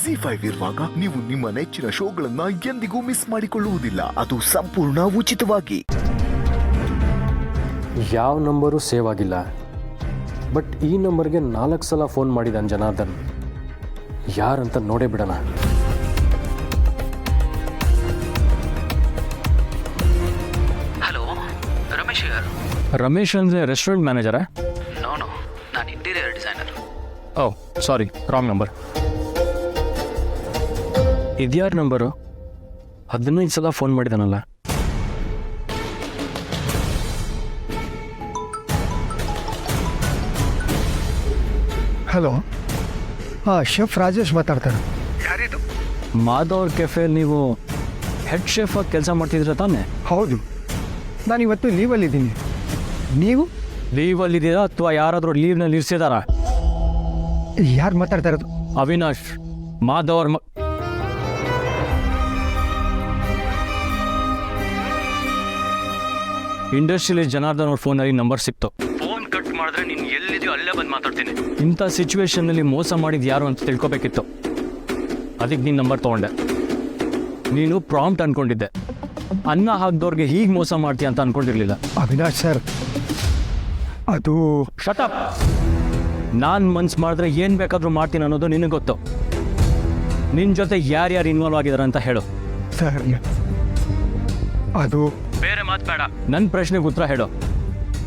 ZEE5 ಇರುವಾಗ ನೀವು ನಿಮ್ಮ ನೆಚ್ಚಿನ ಶೋಗಳನ್ನ ಎಂದಿಗೂ ಮಿಸ್ ಮಾಡಿಕೊಳ್ಳುವುದಿಲ್ಲ. ಅದು ಸಂಪೂರ್ಣ ಉಚಿತವಾಗಿ. ಯಾವ ನಂಬರು ಸೇವ್ ಆಗಿಲ್ಲ, ಬಟ್ ಈ ನಂಬರ್ಗೆ 4 ಸಲ ಫೋನ್ ಮಾಡಿದ್ದಾನೆ ಜನಾರ್ದನ್. ಯಾರಂತ ನೋಡೇ ಬಿಡೋಣ. ಹಲೋ, ರಮೇಶ್ ಯಾರು? ರಮೇಶ್ ಅಂದರೆ ರೆಸ್ಟೋರೆಂಟ್ ಮ್ಯಾನೇಜರಾ? ನೋ, ನಾನು ಇಂಟೀರಿಯರ್ ಡಿಸೈನರ್. ಓ ಸಾರಿ, ರಾಂಗ್ ನಂಬರ್. ಇದ್ಯಾರ ನಂಬರು? 15 ಸಲ ಫೋನ್ ಮಾಡಿದಾನಲ್ಲ. ಹಲೋ, ಹಾಂ, ಶೆಫ್ ರಾಜೇಶ್ ಮಾತಾಡ್ತಾರೆ. ಯಾರಿದು? ಮಾಧವ್ ಕೆಫೆಯಲ್ಲಿ ನೀವು ಹೆಡ್ ಶೆಫ್ ಆಗಿ ಕೆಲಸ ಮಾಡ್ತಿದ್ದೀರ ತಾನೆ? ಹೌದು, ನಾನು ಇವತ್ತು ಲೀವಲ್ಲಿದ್ದೀನಿ. ನೀವು ಲೀವಲ್ಲಿದ್ದೀರಾ ಅಥವಾ ಯಾರಾದರೂ ಲೀವ್ನಲ್ಲಿ ಇರಿಸಿದಾರಾ? ಯಾರು ಮಾತಾಡ್ತಾ ಇರೋದು? ಅವಿನಾಶ್, ಮಾಧವ್ ಅವ್ರ ಇಂಡಸ್ಟ್ರಿಯಲಿಸ್ಟ್ ಜನಾರ್ದನ್ ಅವ್ರ ಫೋನಲ್ಲಿ ನಂಬರ್ ಸಿಕ್ತು. ಫೋನ್ ಕಟ್ ಮಾಡಿದ್ರೆ ನೀನು ಎಲ್ಲಿದೆಯೋ ಅಲ್ಲೇ ಬಂದು ಮಾತಾಡ್ತೀನಿ. ಇಂಥ ಸಿಚುವೇಶನ್ನಲ್ಲಿ ಮೋಸ ಮಾಡಿದ್ದು ಯಾರು ಅಂತ ತಿಳ್ಕೊಬೇಕಿತ್ತು. ಅದಕ್ಕೆ ನೀನು ನಂಬರ್ ತೊಗೊಂಡೆ. ನೀನು ಪ್ರಾಂಪ್ಟ್ ಅಂದ್ಕೊಂಡಿದ್ದೆ. ಅನ್ನ ಹಾಕ್ದವ್ರಿಗೆ ಹೀಗೆ ಮೋಸ ಮಾಡ್ತೀಯ ಅಂತ ಅಂದ್ಕೊಂಡಿರಲಿಲ್ಲ. ಅವಿನಾಶ್ ಸರ್, ಅದು ಶಟಪ್. ನಾನು ಮನ್ಸು ಮಾಡಿದ್ರೆ ಏನು ಬೇಕಾದರೂ ಮಾಡ್ತೀನಿ ಅನ್ನೋದು ನಿನಗೆ ಗೊತ್ತು. ನಿನ್ನ ಜೊತೆ ಯಾರ್ಯಾರು ಇನ್ವಾಲ್ವ್ ಆಗಿದ್ದಾರೆ ಅಂತ ಹೇಳು. ಸರ್, ಅದು ಬೇರೆ ಮಾತು ಬೇಡ, ನನ್ನ ಪ್ರಶ್ನೆಗೆ ಉತ್ತರ ಹೇಳು.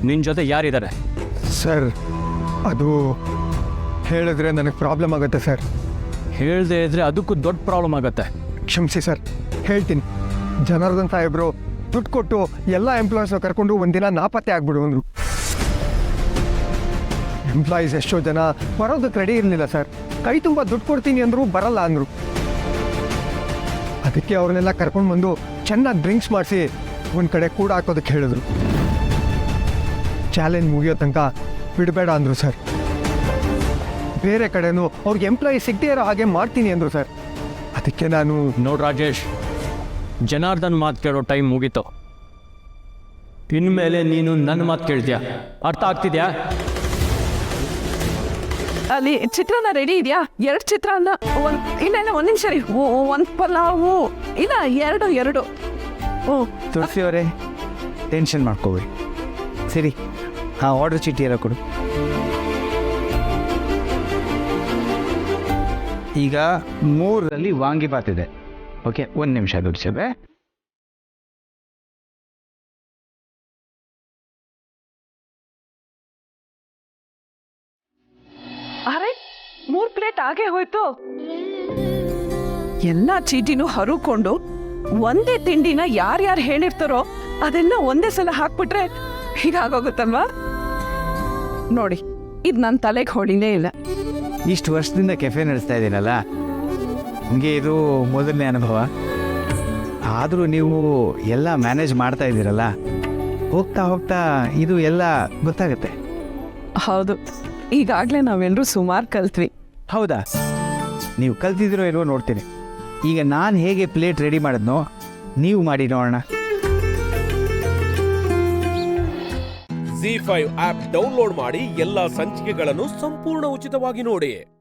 ನಿನ್ನ ಜೊತೆ ಯಾರಿದ್ದಾರೆ? ಸರ್, ಅದು ಹೇಳಿದ್ರೆ ನನಗೆ ಪ್ರಾಬ್ಲಮ್ ಆಗುತ್ತೆ ಸರ್. ಹೇಳದೇ ಇದ್ರೆ ಅದಕ್ಕೂ ದೊಡ್ಡ ಪ್ರಾಬ್ಲಮ್ ಆಗುತ್ತೆ. ಕ್ಷಮಿಸಿ ಸರ್, ಹೇಳ್ತೀನಿ. ಜನಾರ್ದನ್ ಸಾಹೇಬರು ದುಡ್ಡು ಕೊಟ್ಟು ಎಲ್ಲ ಎಂಪ್ಲಾಯೀಸ್ನ ಕರ್ಕೊಂಡು ಒಂದಿನ ನಾಪತ್ತೆ ಆಗ್ಬಿಡು ಅಂದರು. ಎಂಪ್ಲಾಯೀಸ್ ಎಷ್ಟೋ ಜನ ಬರೋದಕ್ಕೆ ರೆಡಿ ಇರಲಿಲ್ಲ ಸರ್. ಕೈ ತುಂಬ ದುಡ್ಡು ಕೊಡ್ತೀನಿ ಅಂದರು, ಬರಲ್ಲ ಅಂದರು. ಅದಕ್ಕೆ ಅವ್ರನ್ನೆಲ್ಲ ಕರ್ಕೊಂಡು ಬಂದು ಚೆನ್ನಾಗಿ ಡ್ರಿಂಕ್ಸ್ ಮಾಡಿಸಿ ಒಂದು ಕಡೆ ಕೂಡ ಹಾಕೋದಕ್ಕೆ ಹೇಳಿದ್ರು. ಚಾಲೆಂಜ್ ಮುಗಿಯೋ ತನಕ ಬಿಡಬೇಡ ಅಂದರು ಸರ್. ಬೇರೆ ಕಡೆನೂ ಅವ್ರಿಗೆ ಎಂಪ್ಲಾಯಿ ಸಿಗದೇ ಇರೋ ಹಾಗೆ ಮಾಡ್ತೀನಿ ಅಂದರು ಸರ್. ಅದಕ್ಕೆ ನಾನು ನೋಡು ರಾಜೇಶ್, ಜನಾರ್ದನ್ ಮಾತು ಕೇಳೋ ಟೈಮ್ ಮುಗೀತು. ಇನ್ಮೇಲೆ ನೀನು ನನ್ನ ಮಾತು ಕೇಳ್ತೀಯ, ಅರ್ಥ ಆಗ್ತಿದ್ಯಾ? ಅಲ್ಲಿ ಚಿತ್ರಾನ್ನ ರೆಡಿ ಇದೆಯಾ? 2 ಚಿತ್ರಾನ್ನ, ಇಲ್ಲ 1 ನಿಮಿಷ ರೀ. 1 ಪಲಾವು, ಇಲ್ಲ 2. ತುಳಸಿ ಅವರೇ, ಟೆನ್ಷನ್ ಮಾಡ್ಕೋಬೇಡಿ. ಸರಿ, ಹಾಂ, ಆರ್ಡರ್ ಚೀಟಿ ಎಲ್ಲ ಕೊಡು. ಈಗ 3ರಲ್ಲಿ ವಾಂಗಿಬಾತ್ ಇದೆ. ಓಕೆ, 1 ನಿಮಿಷ ದುಡ್ಸಬೆ. ಅರೆ, 3 ಪ್ಲೇಟ್ ಆಗೇ ಹೋಯ್ತು. ಎಲ್ಲ ಚೀಟಿನೂ ಹರುಕೊಂಡು ಒಂದೇ ತಿಂಡಿನ ಯಾರ್ಯಾರು ಹೇಳಿರ್ತಾರೋ ಅದೆಲ್ಲ ಒಂದೇ ಸಲ ಹಾಕ್ಬಿಟ್ರೆ ಹೀಗಾಗೋಗುತ್ತಲ್ವಾ? ನೋಡಿ, ಇದು ನನ್ನ ತಲೆಗೆ ಹೊಳಿಲೇ ಇಲ್ಲ. ಇಷ್ಟು ವರ್ಷದಿಂದ ಕೆಫೆ ನಡೆಸ್ತಾ ಇದ್ದೀನಲ್ಲ, ನಿಮಗೆ ಇದು ಮೊದಲನೇ ಅನುಭವ. ಆದರೂ ನೀವು ಎಲ್ಲ ಮ್ಯಾನೇಜ್ ಮಾಡ್ತಾ ಇದ್ದೀರಲ್ಲ, ಹೋಗ್ತಾ ಹೋಗ್ತಾ ಇದು ಎಲ್ಲ ಗೊತ್ತಾಗುತ್ತೆ. ಹೌದು, ಈಗಾಗಲೇ ನಾವೆಲ್ಲರೂ ಸುಮಾರು ಕಲ್ತ್ವಿ. ಹೌದಾ? ನೀವು ಕಲ್ತಿದ್ದೀರೋ ಇಲ್ವೋ ನೋಡ್ತೀನಿ. ಈಗ ನಾನು ಹೇಗೆ ಪ್ಲೇಟ್ ರೆಡಿ ಮಾಡಿದ್ನೋ ನೀವು ಮಾಡಿ ನೋಡೋಣ. ZEE5 ಆಪ್ ಡೌನ್ಲೋಡ್ ಮಾಡಿ ಎಲ್ಲಾ ಸಂಚಿಕೆಗಳನ್ನು ಸಂಪೂರ್ಣ ಉಚಿತವಾಗಿ ನೋಡಿ.